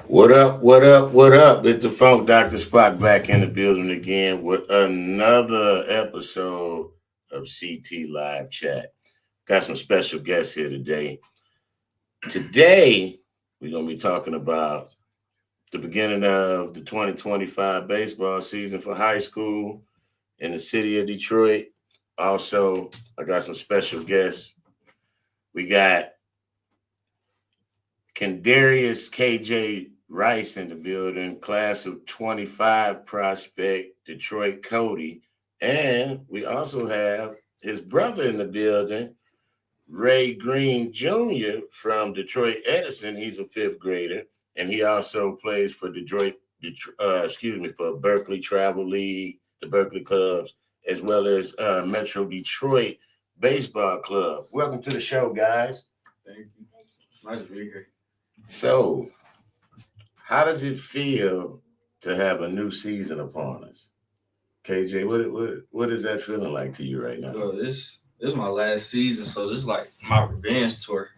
What up? What up? What up? It's the Funk Dr. Spock back in the building again with another episode of CT Live Chat. Got some special guests here today. Today, we're going to be talking about the beginning of the 2025 baseball season for high school in the city of Detroit. Also, I got some special guests. We got Kendarius KJ Rice in the building, class of 25 prospect, Detroit Cody. And we also have his brother in the building, Ray Green Jr. from Detroit Edison. He's a fifth grader. And he also plays for for Berkeley Travel League, the Berkeley Clubs, as well as Metro Detroit Baseball Club. Welcome to the show, guys. Thank you. It's nice to be here. So, how does it feel to have a new season upon us? KJ, what is that feeling like to you right now? Well, this is my last season, so this is like my revenge tour.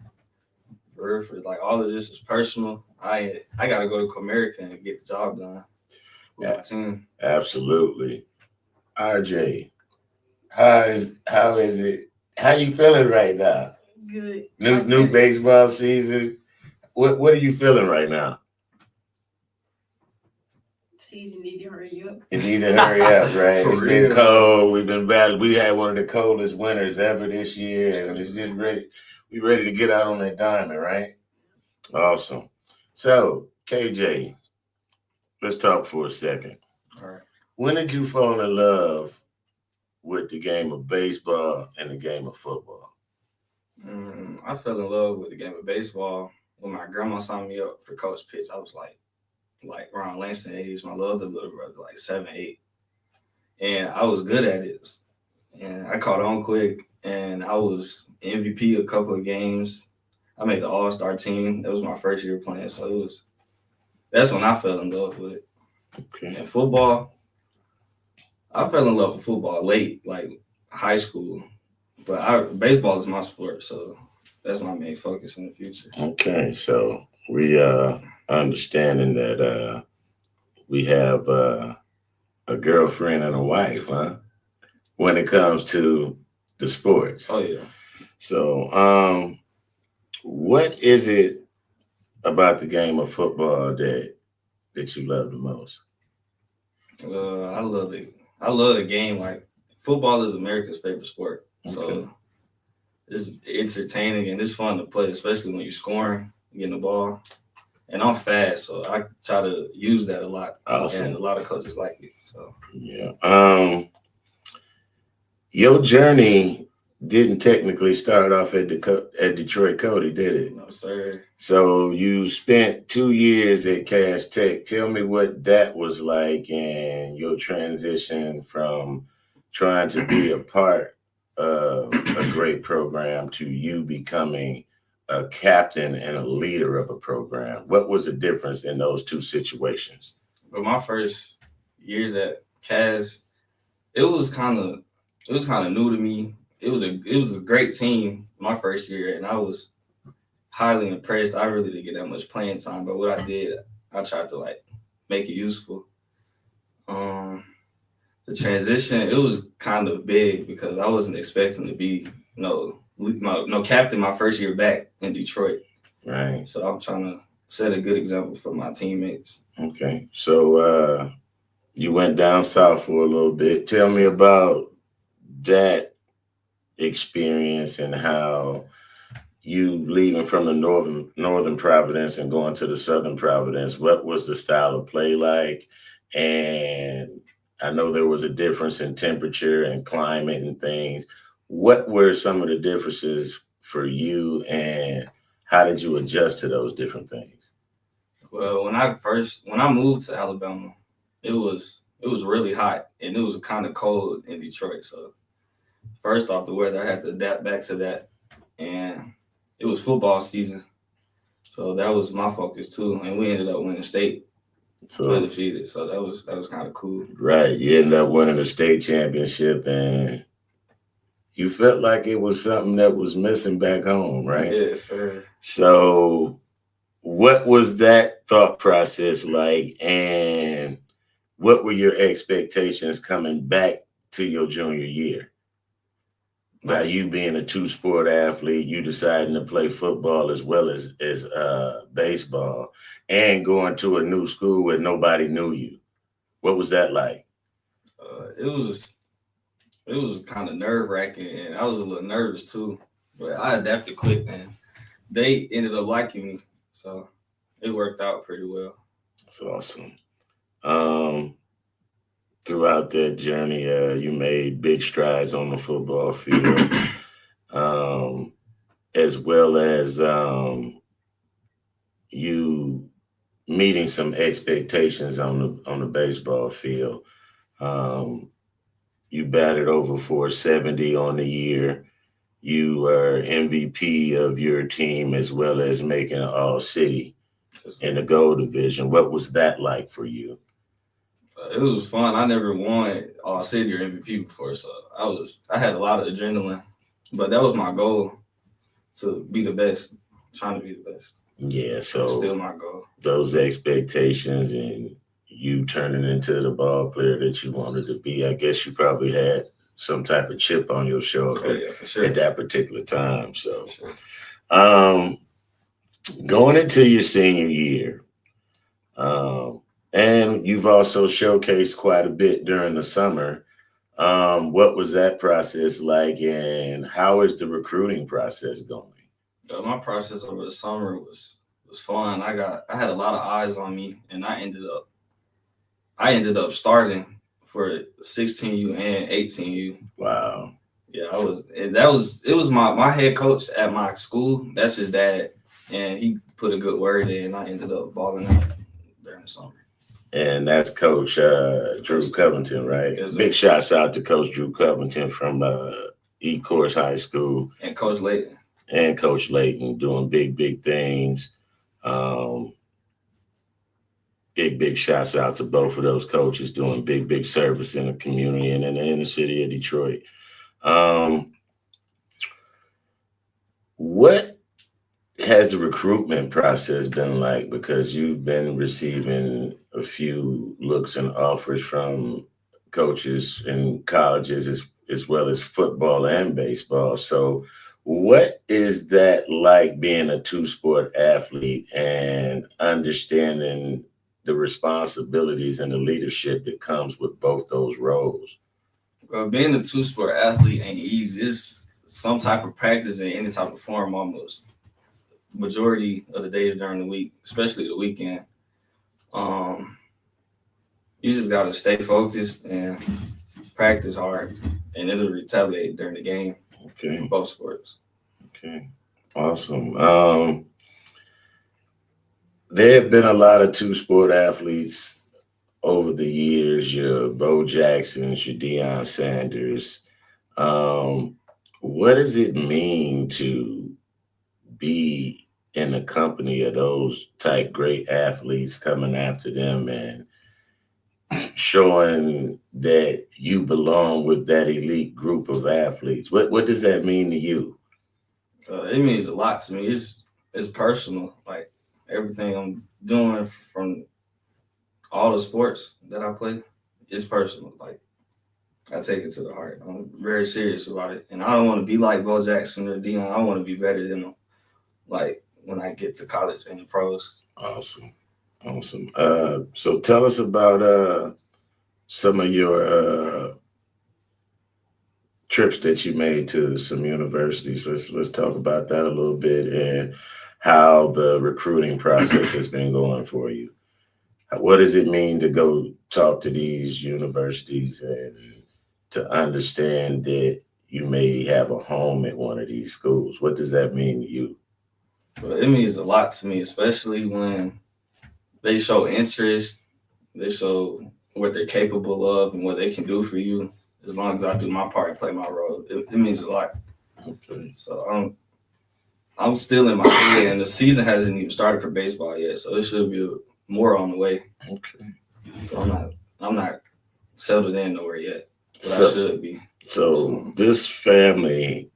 For like all of this is personal. I gotta go to Comerica and get the job done with my team. Absolutely. RJ, how is it? How you feeling right now? Good. New baseball season. What are you feeling right now? Season need to hurry up. It need to hurry up, right? For It's real. been cold. We've been battling. We had one of the coldest winters ever this year, and it's just ready. We ready to get out on that diamond, right? Awesome. So, KJ, let's talk for a second. All right. When did you fall in love with the game of baseball and the game of football? I fell in love with the game of baseball when my grandma signed me up for coach pitch. I was like around Langston age. My other little brother, like 7, 8, and I was good at it. And I caught on quick, and I was MVP a couple of games. I made the All-Star team. That was my first year playing, so that's when I fell in love with it. Okay. And football, I fell in love with football late, like high school. But baseball is my sport, so that's my main focus in the future. Okay. So we understanding that we have a girlfriend and a wife, huh? When it comes to the sports. Oh yeah. So what is it about the game of football that you love the most? I love it. I love the game. Like football is America's favorite sport, so Okay. it's entertaining and it's fun to play, especially when you're scoring, getting the ball. And I'm fast, so I try to use that a lot. Awesome. And a lot of coaches like it. So Yeah. Your journey didn't technically start off at Detroit Cody, did it? no sir. So you spent 2 years at Cass Tech. Tell me what that was like and your transition from trying to be a part of a great program to you becoming a captain and a leader of a program. What was the difference in those two situations? But my first years at Cas, it was kind of new to me. It was a great team my first year, and I was highly impressed. I really didn't get that much playing time, but what I did, I tried to like make it useful. The transition, it was kind of big because I wasn't expecting to be no captain my first year back in Detroit. Right. So I'm trying to set a good example for my teammates. Okay. So you went down south for a little bit. Tell me about that experience and how you leaving from the northern Providence and going to the southern Providence. What was the style of play like? And I know there was a difference in temperature and climate and things. What were some of the differences for you, and how did you adjust to those different things? Well, when I moved to Alabama, it was really hot and it was kind of cold in Detroit. So first off, the weather, I had to adapt back to that, and it was football season, so that was my focus too. And we ended up winning state So undefeated, so that was kind of cool. right, you ended up winning the state championship, and you felt like it was something that was missing back home, right? Yes, sir. So what was that thought process like, and what were your expectations coming back to your junior year? By you being a two-sport athlete, you deciding to play football as well as baseball, and going to a new school where nobody knew you. What was that like? It was kind of nerve wracking, and I was a little nervous too. But I adapted quick, and they ended up liking me, so it worked out pretty well. That's awesome. Um, Throughout that journey, you made big strides on the football field, um, as well as you meeting some expectations on the baseball field. Um, you batted over 470 on the year. You were MVP of your team as well as making All City in the Gold Division. What was that like for you? It was fun. I never won all city or MVP before, so I had a lot of adrenaline. But that was my goal, to be the best, trying to be the best. Yeah, So it's still so my goal. those expectations and you turning into the ball player that you wanted to be, I guess you probably had some type of chip on your Oh shoulder yeah, for sure. at that particular time. For So, sure. um, going into your senior year, um, and you've also showcased quite a bit during the summer. What was that process like, and how is the recruiting process going? My process over the summer was fun. I had a lot of eyes on me, and I ended up starting for 16U and 18U. Wow. Yeah, it was my head coach at my school. That's his dad, and he put a good word in. And I ended up balling out during the summer. And that's Coach Drew Covington, right? Yes, Big sir. shouts out to Coach Drew Covington from Course High School, And Coach Layton. and Coach Layton doing big things. Um, big shouts out to both of those coaches doing big service in the community and in the inner city of Detroit. Um, what has the recruitment process been like? Because you've been receiving a few looks and offers from coaches in colleges as well as football and baseball. So, what is that like being a two-sport athlete and understanding the responsibilities and the leadership that comes with both those roles? Being a two-sport athlete ain't easy. It's some type of practice in any type of form almost. Majority of the days during the week, especially the weekend. Um, you just gotta stay focused and practice hard, and it'll retaliate during the game for Okay, both sports. okay, awesome. There have been a lot of two-sport athletes over the years, your Bo Jacksons, your Deion Sanders. Um, what does it mean to be in the company of those type great athletes coming after them and showing that you belong with that elite group of athletes? What does that mean to you? It means a lot to me. It's personal. Like everything I'm doing from all the sports that I play is personal. Like I take it to the heart. I'm very serious about it, and I don't want to be like Bo Jackson or Dion. I want to be better than them. Like when I get to college and the pros. Awesome. Awesome. So tell us about some of your trips that you made to some universities. Let's talk about that a little bit and how the recruiting process has been going for you. What does it mean to go talk to these universities and to understand that you may have a home at one of these schools? What does that mean to you? But it means a lot to me, especially when they show interest, they show what they're capable of and what they can do for you. As long as I do my part and play my role, it means a lot. Okay. So I'm still in my head, and the season hasn't even started for baseball yet. So it should be more on the way. Okay. So I'm not settled in nowhere yet, but I So, should be. so this family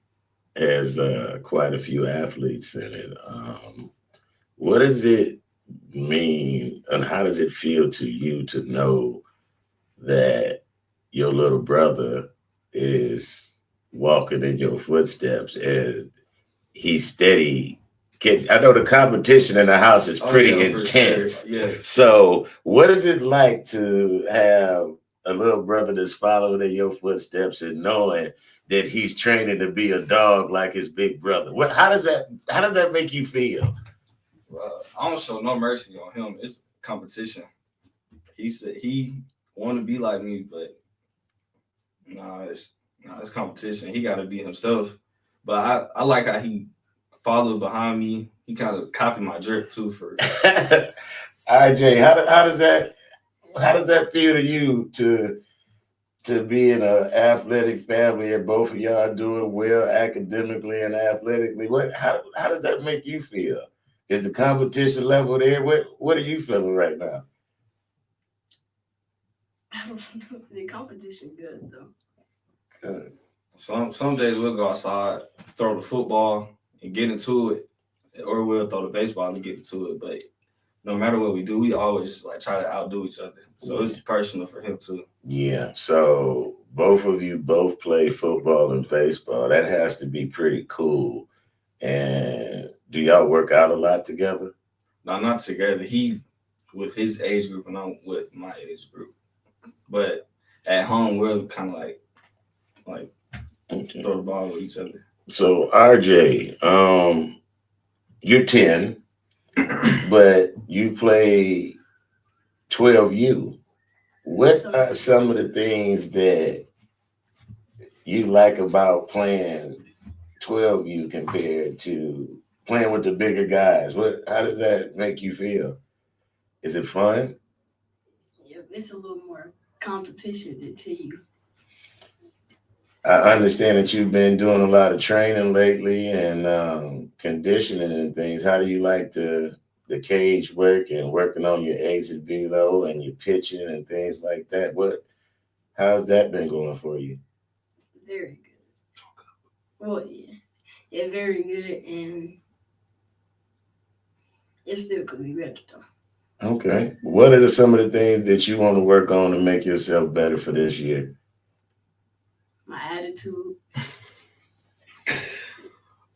has quite a few athletes in it. What does it mean and how does it feel to you to know that your little brother is walking in your footsteps and he's steady? I know the competition in the house is Oh pretty yeah, for sure. intense. Yes. So, what is it like to have a little brother that's following in your footsteps and knowing that he's training to be a dog like his big brother? How does that make you feel? I don't show no mercy on him. It's competition. He said he want to be like me, but it's competition. He got to be himself. But I like how he followed behind me. He kind of copied my drip too. For All right, Jay, how does that feel to you to be in an athletic family and both of y'all are doing well academically and athletically? How does that make you feel? Is the competition level there? What are you feeling right now? I don't know. The competition good though. Good. some days we'll go outside, throw the football and get into it, or we'll throw the baseball and get into it. But no matter what we do, we always like try to outdo each other. So it's personal for him too. Yeah. So both of you both play football and baseball. That has to be pretty cool. And do y'all work out a lot together? Now not together. He with his age group and I'm with my age group. But at home we're kind of like Okay. throw the ball with each other. So RJ, you're 10, but you play 12U. What are some of the things that you like about playing 12U compared to playing with the bigger guys? How does that make you feel? Is it fun? Yeah, it's a little more competition than to you. I understand that you've been doing a lot of training lately and conditioning and things. How do you like the cage work and working on your exit velo and your pitching and things like that? How's that been going for you? Very good. Well, yeah, very good, and it still could be better though. Okay. What are some of the things that you want to work on to make yourself better for this year? My attitude.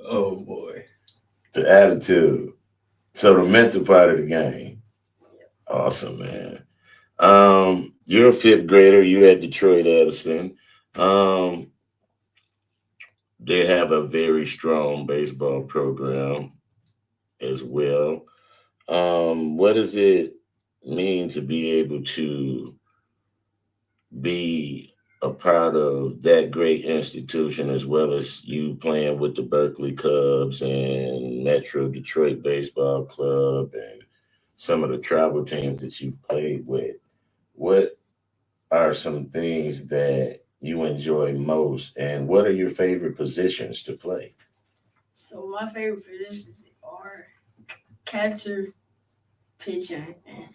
Oh boy. The attitude. So the mental part of the game. Awesome, man. You're a fifth grader. You at Detroit Edison. Um, they have a very strong baseball program as well. What does it mean to be able to be a part of that great institution as well as you playing with the Berkeley Cubs and Metro Detroit Baseball Club and some of the travel teams that you've played with? What are some things that you enjoy most and what are your favorite positions to play? So my favorite positions are catcher, pitcher, and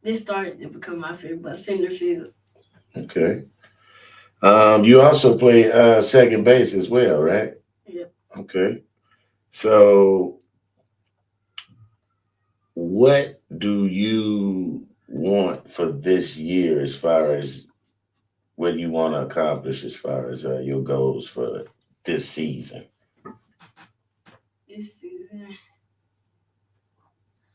this started to become my favorite, but center field. Okay. You also play second base as well, right? Yep. Okay. So what do you want for this year as far as what you want to accomplish as far as your goals for this season? This season,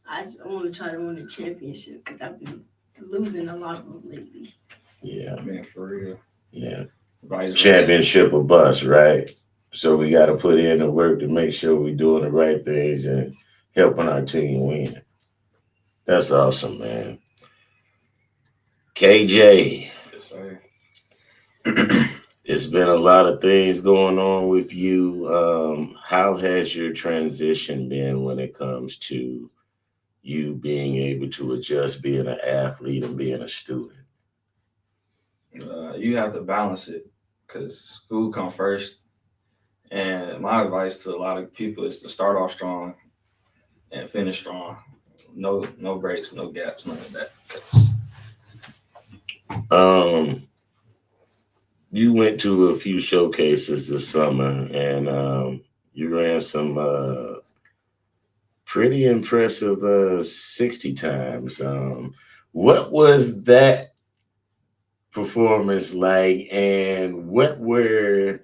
I want to try to win a championship because I've been losing a lot of them lately. Yeah, Man, for real. yeah. Vice versa. Championship or bust, right? So we got to put in the work to make sure we're doing the right things and helping our team win. That's awesome, man. KJ, Yes, sir. it's been a lot of things going on with you. How has your transition been when it comes to you being able to adjust being an athlete and being a student? You have to balance it because school come first. And my advice to a lot of people is to start off strong and finish strong. No breaks, no gaps, none of that. 'Cause Um, you went to a few showcases this summer and you ran some pretty impressive 60 times. What was that performance like, and what were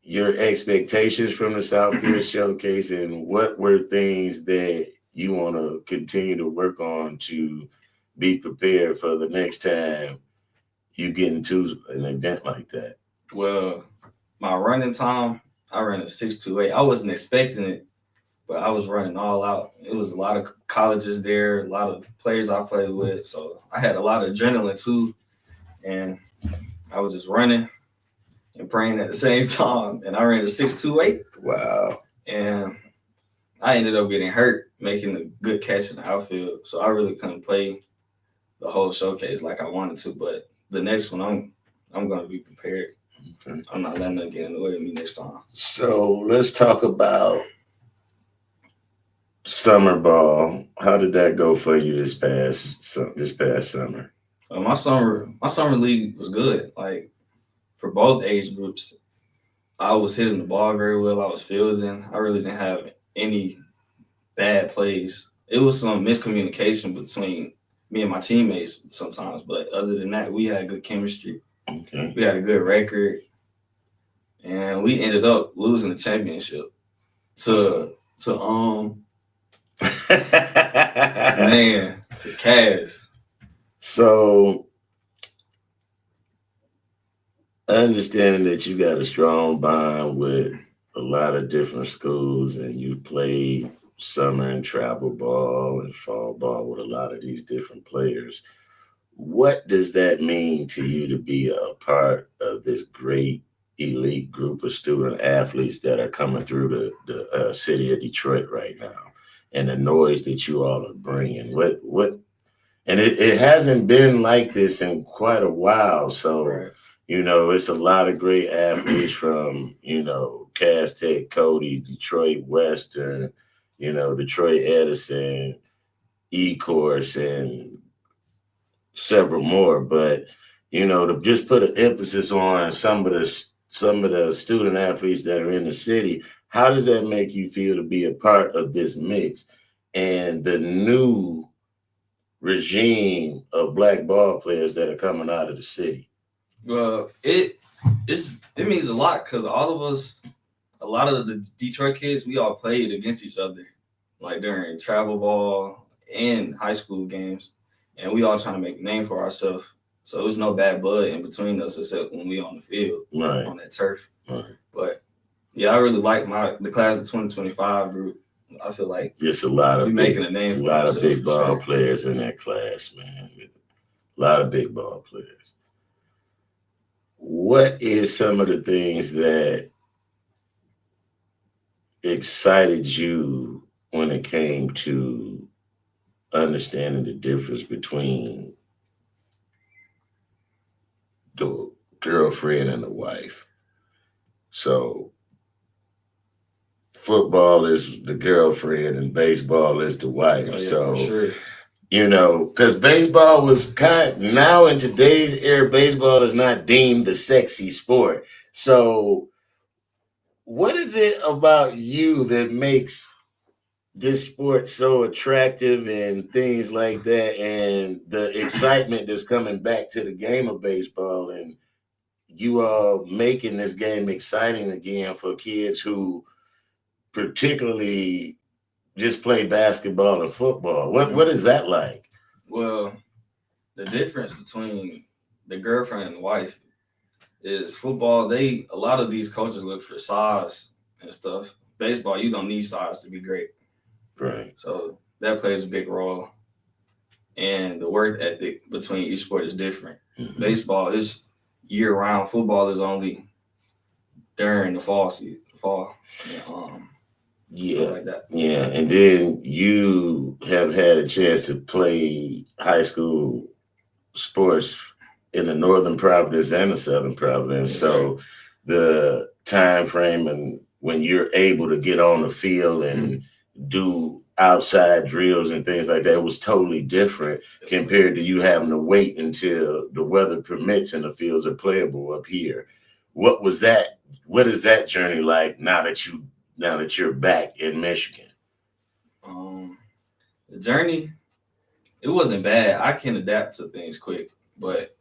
your expectations from the Southfield Showcase, and what were things that you want to continue to work on to be prepared for the next time you get into an event like that? Well, my running time, I ran a 6.28. I wasn't expecting it, but I was running all out. It was a lot of colleges there, a lot of players I played with, so I had a lot of adrenaline too, and I was just running and praying at the same time, and I ran a 6.28. Wow. And I ended up getting hurt making a good catch in the outfield, so I really couldn't play the whole showcase like I wanted to. But the next one, I'm going to be prepared. Okay. I'm not letting that get in the way of me next time. So let's talk about summer ball. How did that go for you this past summer? My summer league was good. Like for both age groups, I was hitting the ball very well. I was fielding. I really didn't have any bad plays. It was some miscommunication between me and my teammates sometimes, but other than that, we had good chemistry. Okay. We had a good record, and we ended up losing the championship to to Cavs. So, understanding that you got a strong bond with a lot of different schools, and you've played summer and travel ball and fall ball with a lot of these different players, what does that mean to you to be a part of this great elite group of student athletes that are coming through the city of Detroit right now, and the noise that you all are bringing? And it hasn't been like this in quite a while. So, Right. It's a lot of great athletes from, Cass Tech, Cody, Detroit Western, Detroit Edison, E-Course, and several more. But, to just put an emphasis on some of the student athletes that are in the city, how does that make you feel to be a part of this mix and the new regime of black ball players that are coming out of the city? Well, it means a lot because all of us, a lot of the Detroit kids, we all played against each other, like during travel ball and high school games, and we all trying to make a name for ourselves. So there's no bad blood in between us except when we on the field, Right. on that turf. Right. But yeah, I really like the class of 2025 group. I feel like It's a lot of making a name for a lot of ourselves big for ball sure. players in that class, man. A lot of big ball players. What is some of the things that excited you when it came to understanding the difference between the girlfriend and the wife? So football is the girlfriend and baseball is the wife. Oh, yeah, So, for sure. because baseball was now in today's era, baseball is not deemed the sexy sport. So, what is it about you that makes this sport so attractive and things like that, and the excitement that's coming back to the game of baseball, and you all making this game exciting again for kids who particularly just play basketball and football? What is that like? Well, the difference between the girlfriend and the wife is football. A lot of these coaches look for size and stuff. Baseball, you don't need size to be great. Right. So that plays a big role. And the work ethic between each sport is different. Mhm. Baseball is year round. Football is only during the fall season, Yeah. stuff like that. Yeah. And then you have had a chance to play high school sports in the Northern Providence and the Southern Providence. Yes, so the time frame and when you're able to get on the field and do outside drills and things like that was totally different compared to you having to wait until the weather permits and the fields are playable up here. What was that? What is that journey like now that you're back in Michigan? The journey, it wasn't bad. I can adapt to things quick, but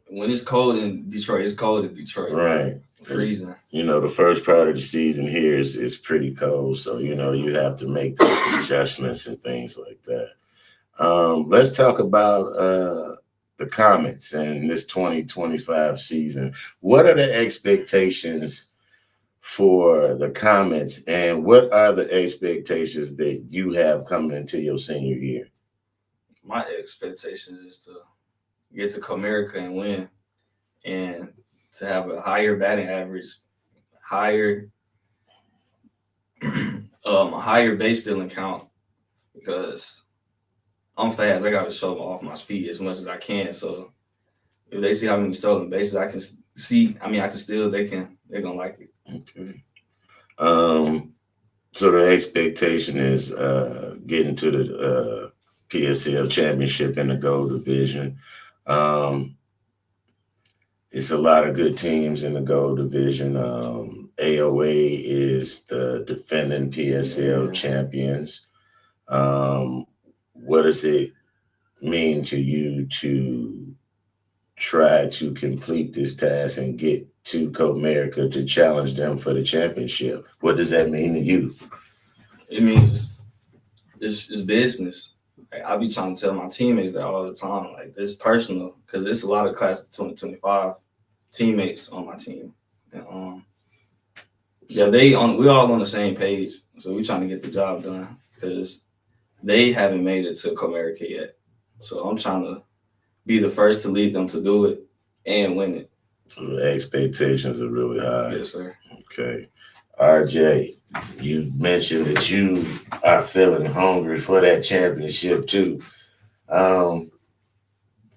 when it's cold in Detroit, it's cold in Detroit. Right. Freezing. The first part of the season here is pretty cold, so you have to make those adjustments and things like that. Let's talk about the Comets and this 2025 season. What are the expectations for the Comets, and what are the expectations that you have coming into your senior year? My expectations is to get to Comerica and win, and to have a higher batting average, higher a higher base stealing count, because I'm fast. I got to show off my speed as much as I can. So if they see how many stolen bases I can see, I can steal. They're gonna like it. Okay. So the expectation is getting to the PSL championship in the gold division. It's a lot of good teams in the gold division. AOA is the defending PSL champions. What does it mean to you to try to complete this task and get to Comerica to challenge them for the championship? What does that mean to you? It means it's business. Like, I be trying to tell my teammates that all the time. Like, it's personal, because it's a lot of class of 2025 teammates on my team. And, we all on the same page. So we trying to get the job done, because they haven't made it to Comerica yet. So I'm trying to be the first to lead them to do it and win it. So the expectations are really high. Yes, sir. Okay. RJ, you mentioned that you are feeling hungry for that championship too.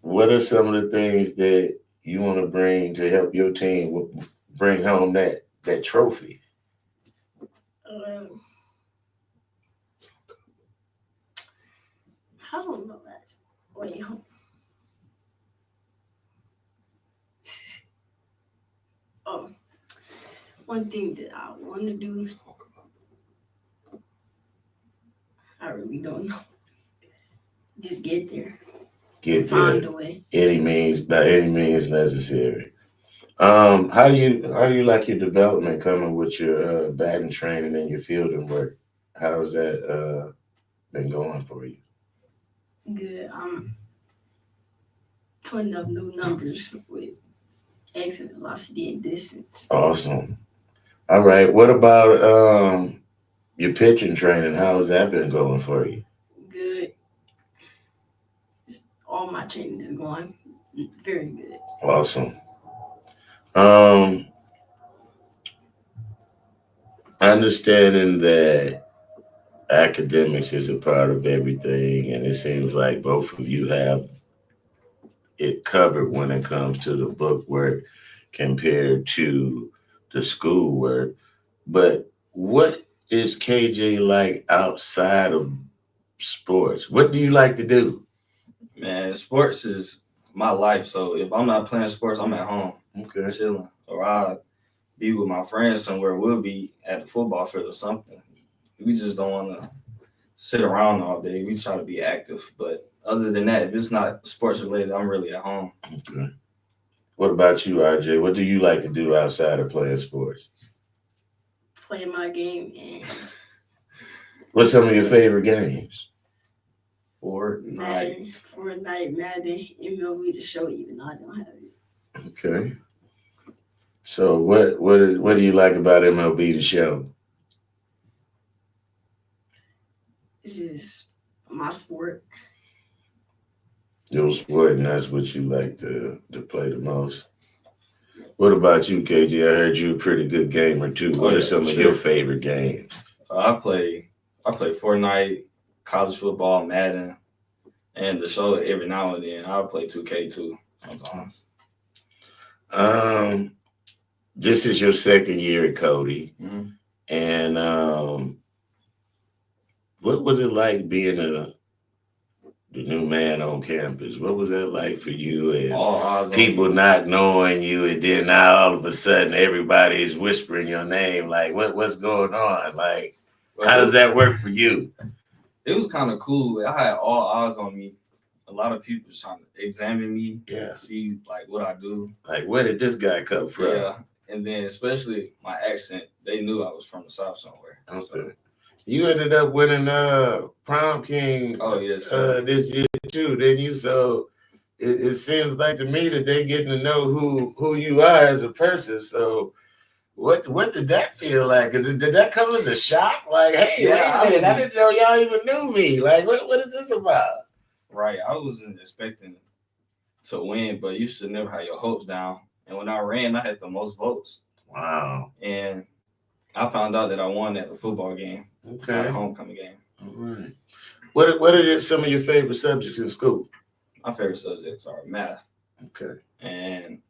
What are some of the things that you want to bring to help your team bring home that trophy? I don't know that. Wait, one thing that I want to do, I really don't know. Just get there. Get Find there a way. by any means necessary. How do you like your development coming with your batting training and your fielding work? How has that been going for you? Good. I'm putting up new numbers with exit velocity and distance. Awesome. All right. What about your pitching training? How has that been going for you? Good. All my training is going very good. Awesome. Understanding that academics is a part of everything, and it seems like both of you have it covered when it comes to the book work compared to the school work. But what is KJ like outside of sports? What do you like to do? Man, sports is my life. So if I'm not playing sports, I'm at home Okay. chilling, or I be with my friends somewhere. We'll be at the football field or something. We just don't want to sit around all day. We try to be active. But other than that, if it's not sports related, I'm really at home. Okay. What about you, RJ? What do you like to do outside of playing sports? Play my game and What's some of your favorite games? Fortnite. Fortnite, Madden, MLB The Show, even though I don't have it. Okay. So what do you like about MLB The Show? It's just my sport. Your sport, and that's what you like to play the most. What about you, KJ? I heard you a pretty good gamer too. What are some of your favorite games? I play Fortnite, college football, Madden, and The Show every now and then. I'll play 2K too sometimes. This is your second year at Cody, and what was it like being the new man on campus? What was that like for you and people not knowing you, and then now all of a sudden everybody is whispering your name? Like, what's going on? Like, how does that work for you? it was kind of cool. I had all eyes on me. A lot of people was trying to examine me, Yeah. see like what I do. Like, where did this guy come from? Yeah, and then especially my accent, they knew I was from the South somewhere. Okay. So, You ended up winning Prom King oh yes, this year too, didn't you? So it seems like to me that they getting to know who you are as a person. So what did that feel like? Did that come as a shock? Like, hey, Yeah, wait a minute, I didn't know y'all even knew me. Like, what is this about? right. I wasn't expecting to win, but you should never have your hopes down. And when I ran, I had the most votes. Wow. And I found out that I won at the football game, Okay. at a homecoming game. All right. What are some of your favorite subjects in school? My favorite subjects are math. Okay. And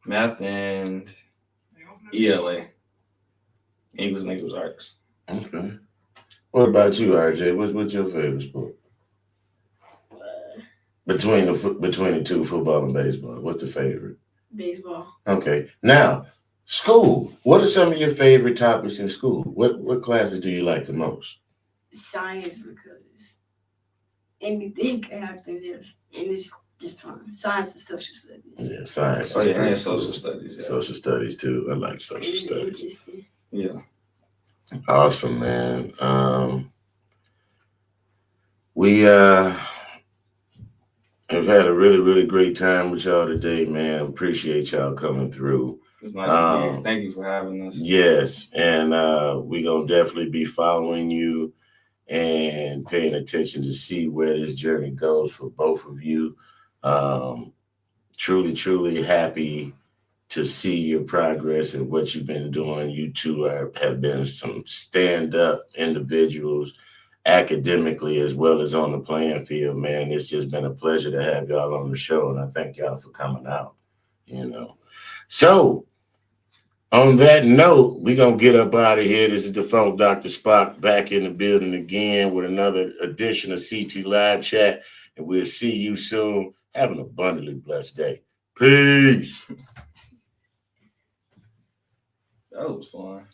math and ELA, English Language Arts. Okay. What about you, RJ? What's your favorite sport? Between the two, football and baseball, what's the favorite? Baseball. Okay. Now, school. What are some of your favorite topics in school? What classes do you like the most? Science, because anything can happen there, and it's just fun. Science and social studies. Yeah, science. Oh is yeah, pretty and social cool. studies. Yeah. Social studies too. I like social It's studies. interesting. Yeah. Awesome, man. We have had a really, really great time with y'all today, man. Appreciate y'all coming through. It's nice to be here. Thank you for having us. Yes, and we're gonna definitely be following you and paying attention to see where this journey goes for both of you. Truly, truly happy to see your progress and what you've been doing. You two have been some stand-up individuals academically as well as on the playing field, man. It's just been a pleasure to have y'all on the show, and I thank y'all for coming out, So, on that note, we're going to get up out of here. This is the Funk Dr. Spock back in the building again with another edition of CT Live Chat, and we'll see you soon. Have an abundantly blessed day. Peace. That was fun.